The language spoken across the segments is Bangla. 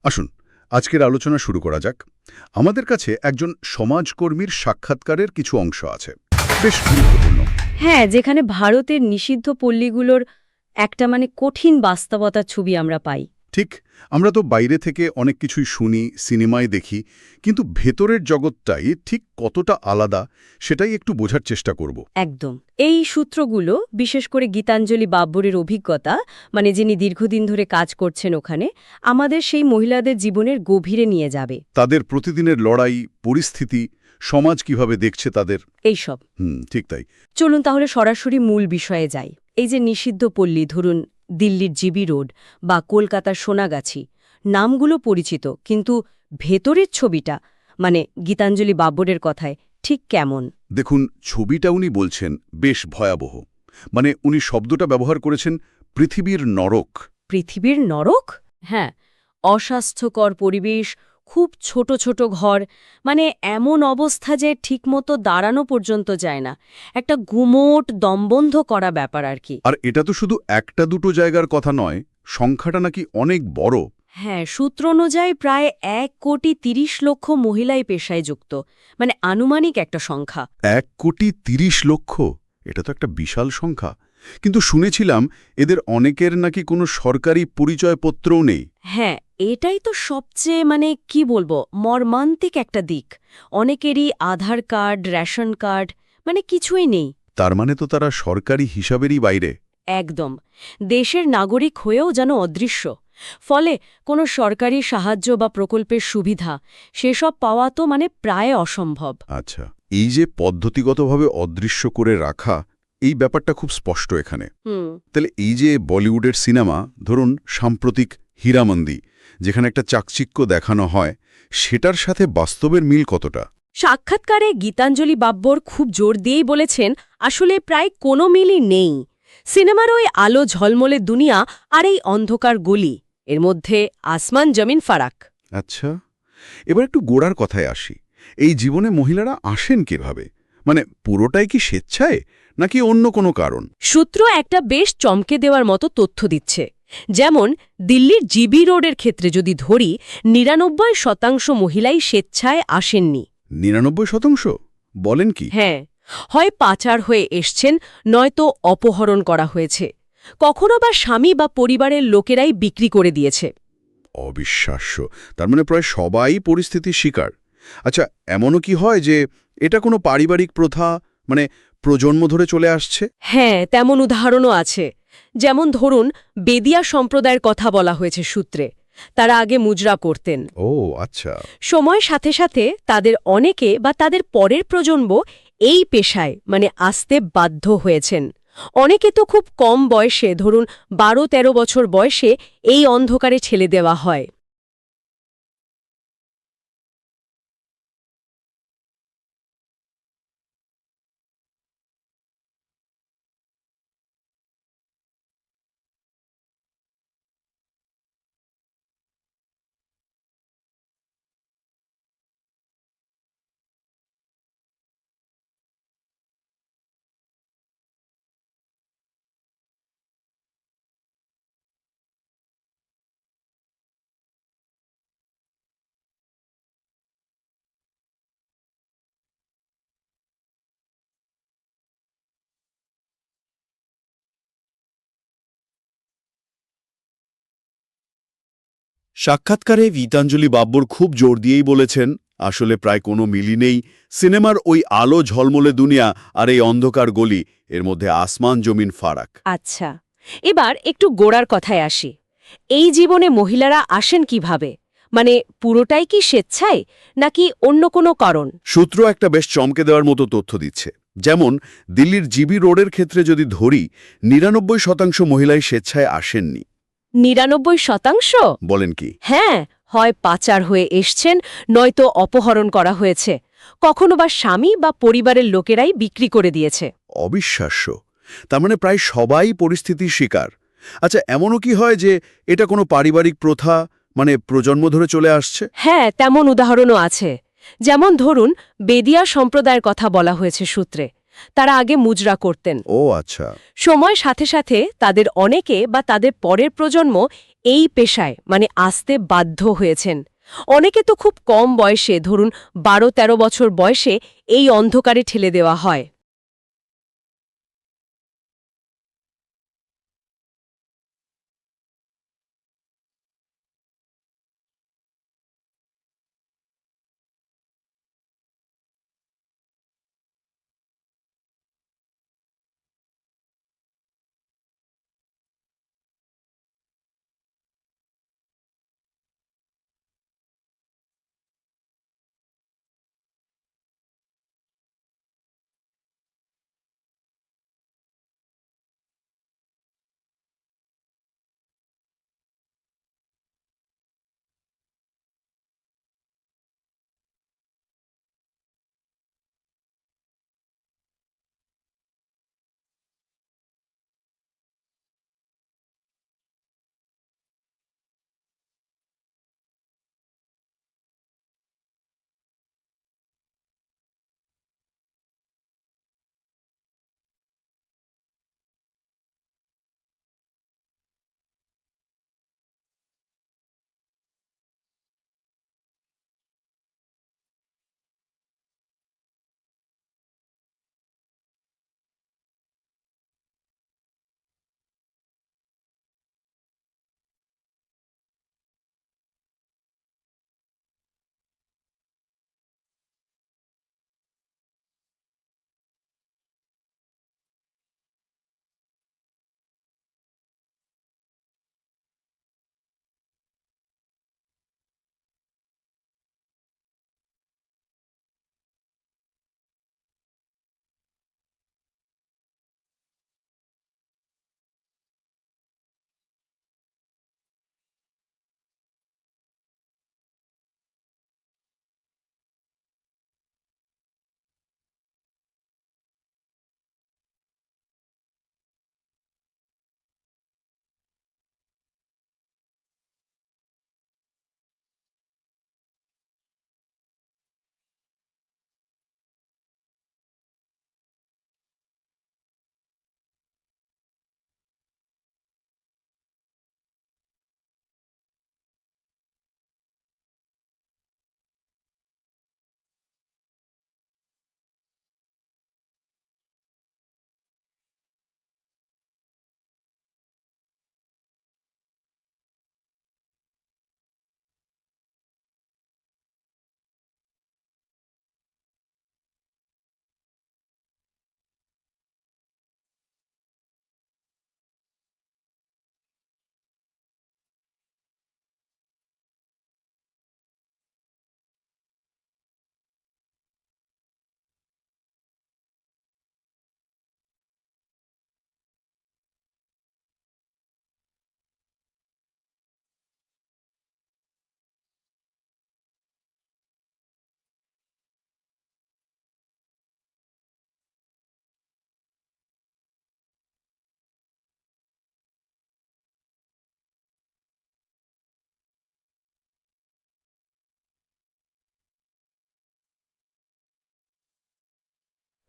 আসুন আজকের আলোচনা শুরু করা যাক। আমাদের কাছে একজন সমাজকর্মীর সাক্ষাৎকারের কিছু অংশ আছে, বেশ গুরুত্বপূর্ণ। হ্যাঁ, যেখানে ভারতের নিষিদ্ধ পল্লীগুলোর একটা কঠিন বাস্তবতার ছবি আমরা পাই। ঠিক, আমরা তো বাইরে থেকে অনেক কিছুই শুনি, সিনেমায় দেখি, কিন্তু ভেতরের জগৎটাই ঠিক কতটা আলাদা সেটাই একটু বোঝার চেষ্টা করব। একদম। এই সূত্রগুলো বিশেষ করে গীতাঞ্জলি বাব্বরের অভিজ্ঞতা, যিনি দীর্ঘদিন ধরে কাজ করছেন ওখানে, আমাদের সেই মহিলাদের জীবনের গভীরে নিয়ে যাবে। তাদের প্রতিদিনের লড়াই, পরিস্থিতি, সমাজ কিভাবে দেখছে তাদের। এইসব ঠিক তাই। চলুন তাহলে সরাসরি মূল বিষয়ে যাই। এই যে নিষিদ্ধ পল্লী, ধরুন দিল্লির জিবি রোড বা কলকাতার সোনাগাছি, নামগুলো পরিচিত, কিন্তু ভেতরের ছবিটা গীতাঞ্জলি বাব্বরের কথায় ঠিক কেমন? দেখুন, ছবিটা উনি বলছেন বেশ ভয়াবহ। উনি শব্দটা ব্যবহার করেছেন পৃথিবীর নরক। পৃথিবীর নরক? হ্যাঁ, অস্বাস্থ্যকর পরিবেশ, খুব ছোট ছোট ঘর, এমন অবস্থা যে ঠিকমতো দাঁড়ানো পর্যন্ত যায় না। একটা গুমোট দমবন্ধ করা ব্যাপার আর কি। আর এটা তো শুধু একটা দুটো জায়গার কথা নয়, সংখ্যাটা নাকি অনেক বড়। হ্যাঁ, সূত্র অনুযায়ী প্রায় 1,30,00,000 মহিলাই পেশায় যুক্ত, আনুমানিক একটা সংখ্যা। 1,30,00,000! এটা তো একটা বিশাল সংখ্যা। কিন্তু শুনেছিলাম এদের অনেকের নাকি কোনো সরকারি পরিচয়পত্রও নেই। হ্যাঁ, এটাই তো সবচেয়ে কি বলবো, মর্মান্তিক একটা দিক। অনেকেরই আধার কার্ড, রেশন কার্ড, কিছুই নেই। তার মানে তো তারা সরকারি হিসাবেরই বাইরে। একদম। দেশের নাগরিক হয়েও যেন অদৃশ্য। ফলে কোনো সরকারি সাহায্য বা প্রকল্পের সুবিধা সেসব পাওয়া তো প্রায় অসম্ভব। আচ্ছা, এই যে পদ্ধতিগতভাবে অদৃশ্য করে রাখা, এই ব্যাপারটা খুব স্পষ্ট এখানে। তাহলে এই যে বলিউডের সিনেমা, ধরুন সাম্প্রতিক হীরামন্দি, যেখানে একটা চাকচিক্য দেখানো হয়, সেটার সাথে বাস্তবের মিল কতটা? সাক্ষাৎকারে গীতাঞ্জলি বাব্বর খুব জোর দিয়েই বলেছেন, আসলে প্রায় কোনো মিলই নেই। সিনেমার ওই আলো ঝলমলে দুনিয়া আর এই অন্ধকার গলি, এর মধ্যে আসমান জমিন ফারাক। আচ্ছা, এবার একটু গোড়ার কথায় আসি। এই জীবনে মহিলারা আসেন কিভাবে? পুরোটাই কি স্বেচ্ছায়, নাকি অন্য কোনো কারণ? সূত্র একটা বেশ চমকে দেওয়ার মতো তথ্য দিচ্ছে। যেমন দিল্লির জিবি রোডের ক্ষেত্রে যদি ধরি, ৯৯% মহিলাই স্বেচ্ছায় আসেননি। ৯৯%? বলেন কি? হ্যাঁ, হয় পাচার হয়ে এসছেন, নয়তো অপহরণ করা হয়েছে। কখনো বা স্বামী বা পরিবারের লোকেরাই বিক্রি করে দিয়েছে। অবিশ্বাস্য। তার মানে প্রায় সবাই পরিস্থিতির শিকার। আচ্ছা, এমনও কি হয় যে এটা কোনো পারিবারিক প্রথা, প্রজন্ম ধরে চলে আসছে? হ্যাঁ, তেমন উদাহরণও আছে। যেমন ধরুন বেদিয়া সম্প্রদায়ের কথা বলা হয়েছে সূত্রে। তারা আগে মুজরা করতেন। ও আচ্ছা। সময়ের সাথে সাথে তাদের অনেকে বা তাদের পরের প্রজন্ম এই পেশায় আসতে বাধ্য হয়েছেন। অনেকে তো খুব কম বয়সে, ধরুন ১২-১৩ বছর বয়সে এই অন্ধকারে ঠেলে দেওয়া হয়। সাক্ষাৎকারে গীতাঞ্জলি বাব্বর খুব জোর দিয়েই বলেছেন, আসলে প্রায় কোনো মিলই নেই। সিনেমার ওই আলো ঝলমলে দুনিয়া আর এই অন্ধকার গলি, এর মধ্যে আসমান জমিন ফারাক। আচ্ছা, এবার একটু গোড়ার কথায় আসি। এই জীবনে মহিলারা আসেন কিভাবে? পুরোটাই কি স্বেচ্ছায়, নাকি অন্য কোনো কারণ? সূত্র একটা বেশ চমকে দেওয়ার মতো তথ্য দিচ্ছে। যেমন দিল্লির জিবি রোডের ক্ষেত্রে যদি ধরি, ৯৯% মহিলাই স্বেচ্ছায় আসেননি। ৯৯%? বলেন কি? হ্যাঁ, হয় পাচার হয়ে এসছেন, নয়তো অপহরণ করা হয়েছে। কখনো বা স্বামী বা পরিবারের লোকেরাই বিক্রি করে দিয়েছে। অবিশ্বাস্য। তার মানে প্রায় সবাই পরিস্থিতির শিকার। আচ্ছা, এমনও কি হয় যে এটা কোনো পারিবারিক প্রথা, প্রজন্ম ধরে চলে আসছে? হ্যাঁ, তেমন উদাহরণও আছে। যেমন ধরুন বেদিয়া সম্প্রদায়ের কথা বলা হয়েছে সূত্রে। তারা আগে মুজরা করতেন। ও আচ্ছা। সময়ের সাথে সাথে তাদের অনেকে বা তাদের পরের প্রজন্ম এই পেশায় মানে আসতে বাধ্য হয়েছেন। অনেকে তো খুব কম বয়সে, ধরুন 12-13 বছর বয়সে এই অন্ধকারে ঠেলে দেওয়া হয়।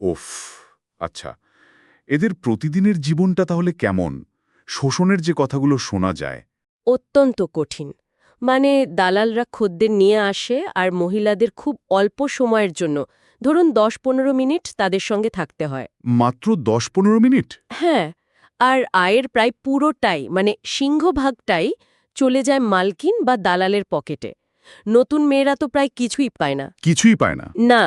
ওফ, আচ্ছা, এদের প্রতিদিনের জীবনটা তাহলে কেমন? শোষণের যে কথাগুলো শোনা যায়। অত্যন্ত কঠিন। মানে দালালরা খদ্দের নিয়ে আসে আর মহিলাদের খুব অল্প সময়ের জন্য, ধরুন 10-15 মিনিট তাদের সঙ্গে থাকতে হয়। মাত্র 10-15 মিনিট? হ্যাঁ, আর আয়ের প্রায় পুরোটাই মানে সিংহভাগটাই চলে যায় মালকিন বা দালালের পকেটে। নতুন মেয়েরা তো প্রায় কিছুই পায় না। কিছুই পায় না। না,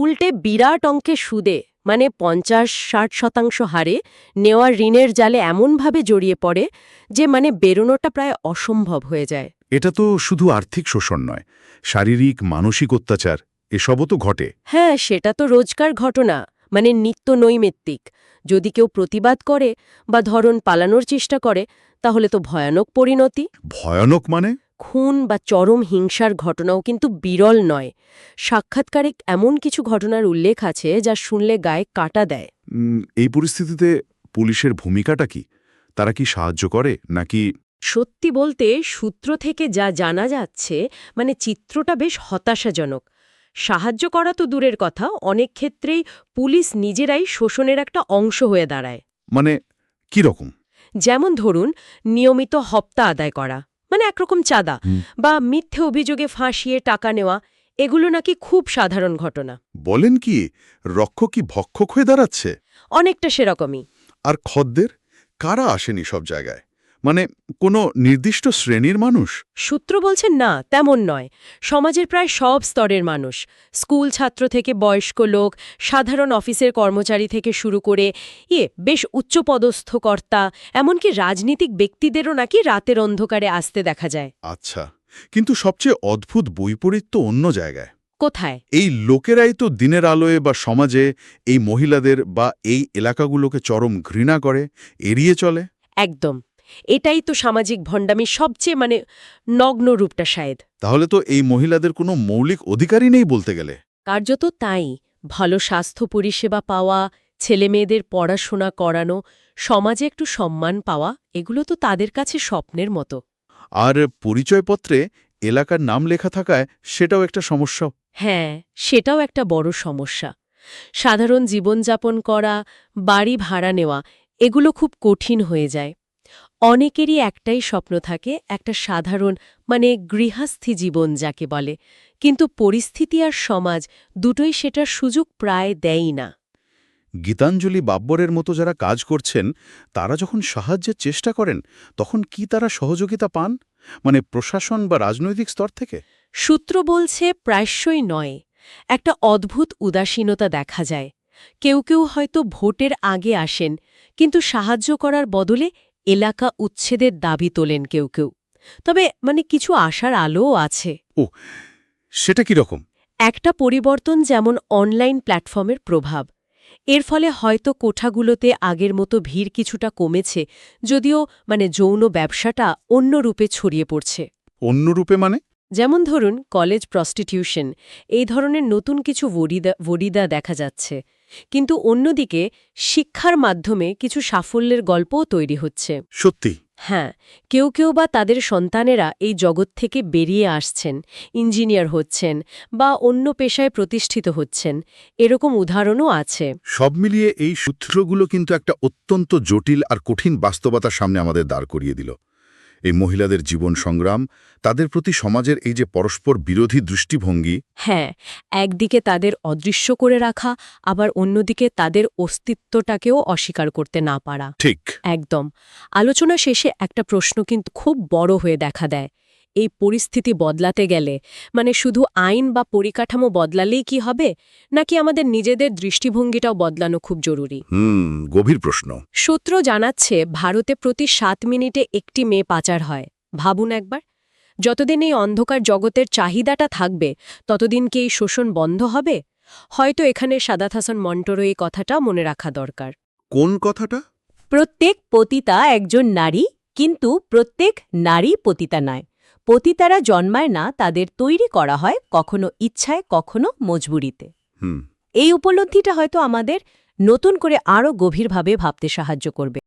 উল্টে বিরাট অঙ্কের সুদে মানে 50-60% হারে নেওয়া ঋণের জালে এমনভাবে জড়িয়ে পড়ে যে মানে বেরোনোটা প্রায় অসম্ভব হয়ে যায়। এটা তো শুধু আর্থিক শোষণ নয়, শারীরিক মানসিক অত্যাচার এসবও তো ঘটে। হ্যাঁ, সেটা তো রোজকার ঘটনা, মানে নিত্য নৈমিত্তিক। যদি কেউ প্রতিবাদ করে বা ধরুন পালানোর চেষ্টা করে, তাহলে তো ভয়ানক পরিণতি। ভয়ানক মানে? খুন বা চরম হিংসার ঘটনাও কিন্তু বিরল নয়। সাক্ষাৎকারে এমন কিছু ঘটনার উল্লেখ আছে যা শুনলে গায়ে কাঁটা দেয়। এই পরিস্থিতিতে পুলিশের ভূমিকাটা কি? তারা কি সাহায্য করে নাকি? সত্যি বলতে সূত্র থেকে যা জানা যাচ্ছে মানে চিত্রটা বেশ হতাশাজনক। সাহায্য করা তো দূরের কথা, অনেক ক্ষেত্রেই পুলিশ নিজেরাই শোষণের একটা অংশ হয়ে দাঁড়ায়। মানে কি রকম? যেমন ধরুন নিয়মিত হপ্তা আদায় করা মানে একরকম চাঁদা বা মিথ্যে অভিযোগে ফাঁসিয়ে টাকা নেওয়া এগুলো নাকি খুব সাধারণ ঘটনা। বলেন কি রক্ষক কি ভক্ষক হয়ে দাঁড়াচ্ছে? অনেকটা সেরকমই। আর খদ্দের কারা আসেনি সব জায়গায়? মানে কোনো নির্দিষ্ট শ্রেণীর মানুষ? সূত্র বলছেন না, তেমন নয়। সমাজের প্রায় সব স্তরের মানুষ, স্কুল ছাত্র থেকে বয়স্ক লোক, সাধারণ অফিসের কর্মচারী থেকে শুরু করে বেশ উচ্চপদস্থ কর্তা, এমনকি রাজনীতিক ব্যক্তিদেরও নাকি রাতের অন্ধকারে আসতে দেখা যায়। আচ্ছা, কিন্তু সবচেয়ে অদ্ভুত বৈপরীত্য তো অন্য জায়গায়। কোথায়? এই লোকেরাই তো দিনের আলোয় বা সমাজে এই মহিলাদের বা এই এলাকাগুলোকে চরম ঘৃণা করে, এড়িয়ে চলে। একদম। এটাই তো সামাজিক ভণ্ডামির সবচেয়ে নগ্ন রূপটা শায়দ। তাহলে তো এই মহিলাদের কোনো মৌলিক অধিকারই নেই বলতে গেলে। কার্যত তাই। ভালো স্বাস্থ্য পরিষেবা পাওয়া, ছেলেমেয়েদের পড়াশোনা করানো, সমাজে একটু সম্মান পাওয়া, এগুলো তো তাদের কাছে স্বপ্নের মতো। আর পরিচয়পত্রে এলাকার নাম লেখা থাকায় সেটাও একটা সমস্যা। হ্যাঁ, সেটাও একটা বড় সমস্যা। সাধারণ জীবনযাপন করা, বাড়ি ভাড়া নেওয়া, এগুলো খুব কঠিন হয়ে যায়। অনেকেরই একটাই স্বপ্ন থাকে, একটা সাধারণ গৃহস্থী জীবন যাকে বলে, কিন্তু পরিস্থিতি আর সমাজ দুটোই সেটার সুযোগ প্রায় দেয়ই না। গীতাঞ্জলি বাব্বরের মতো যারা কাজ করছেন তারা যখন সাহায্যের চেষ্টা করেন তখন কি তারা সহযোগিতা পান? মানে প্রশাসন বা রাজনৈতিক স্তর থেকে? সূত্র বলছে প্রায়শই নয়। একটা অদ্ভুত উদাসীনতা দেখা যায়। কেউ কেউ হয়তো ভোটের আগে আসেন, কিন্তু সাহায্য করার বদলে এলাকা উচ্ছেদের দাবি তোলেন কেউ কেউ। তবে কিছু আশার আলোও আছে। ও, সেটা কিরকম? একটা পরিবর্তন যেমন অনলাইন প্ল্যাটফর্মের প্রভাব। এর ফলে হয়তো কোঠাগুলোতে আগের মতো ভিড় কিছুটা কমেছে, যদিও যৌন ব্যবসাটা অন্য রূপে ছড়িয়ে পড়ছে। অন্য রূপে মানে? যেমন ধরুন কলেজ প্রস্টিটিউশন, এই ধরনের নতুন কিছু বডিদা দেখা যাচ্ছে। কিন্তু অন্যদিকে শিক্ষার মাধ্যমে কিছু সাফল্যের গল্পও তৈরি হচ্ছে। সত্যি? হ্যাঁ, কেউ কেউ বা তাদের সন্তানেরা এই জগৎ থেকে বেরিয়ে আসছেন, ইঞ্জিনিয়ার হচ্ছেন বা অন্য পেশায় প্রতিষ্ঠিত হচ্ছেন, এরকম উদাহরণও আছে। সব মিলিয়ে এই সূত্রগুলো কিন্তু একটা অত্যন্ত জটিল আর কঠিন বাস্তবতার সামনে আমাদের দাঁড় করিয়ে দিল। এই মহিলাদের জীবন সংগ্রাম, তাদের প্রতি সমাজের এই যে পরস্পর বিরোধী দৃষ্টিভঙ্গি। হ্যাঁ, একদিকে তাদের অদৃশ্য করে রাখা, আবার অন্যদিকে তাদের অস্তিত্বটাকেও অস্বীকার করতে না পারা। ঠিক একদম। আলোচনা শেষে একটা প্রশ্ন কিন্তু খুব বড় হয়ে দেখা দেয়। এই পরিস্থিতি বদলাতে গেলে শুধু আইন বা পরিকাঠামো বদলালেই কি হবে, নাকি আমাদের নিজেদের দৃষ্টিভঙ্গিটাও বদলানো খুব জরুরি? গভীর প্রশ্ন। সূত্র জানাচ্ছে ভারতে প্রতি 7 মিনিটে একটি মেয়ে পাচার হয়। ভাবুন একবার। যতদিন এই অন্ধকার জগতের চাহিদাটা থাকবে, ততদিন কি এই শোষণ বন্ধ হবে? হয়তো এখানে সাদাত হাসান মন্টোর এই কথাটা মনে রাখা দরকার। কোন কথাটা? প্রত্যেক পতিতা একজন নারী, কিন্তু প্রত্যেক নারী পতিতা নয়। পতিতারা জন্মায় না, তাদের তৈরি করা হয়, কখনো ইচ্ছায়, কখনো মজবুরিতে। এই উপলব্ধিটা হয়তো আমাদের নতুন করে আরও গভীরভাবে ভাবতে সাহায্য করবে।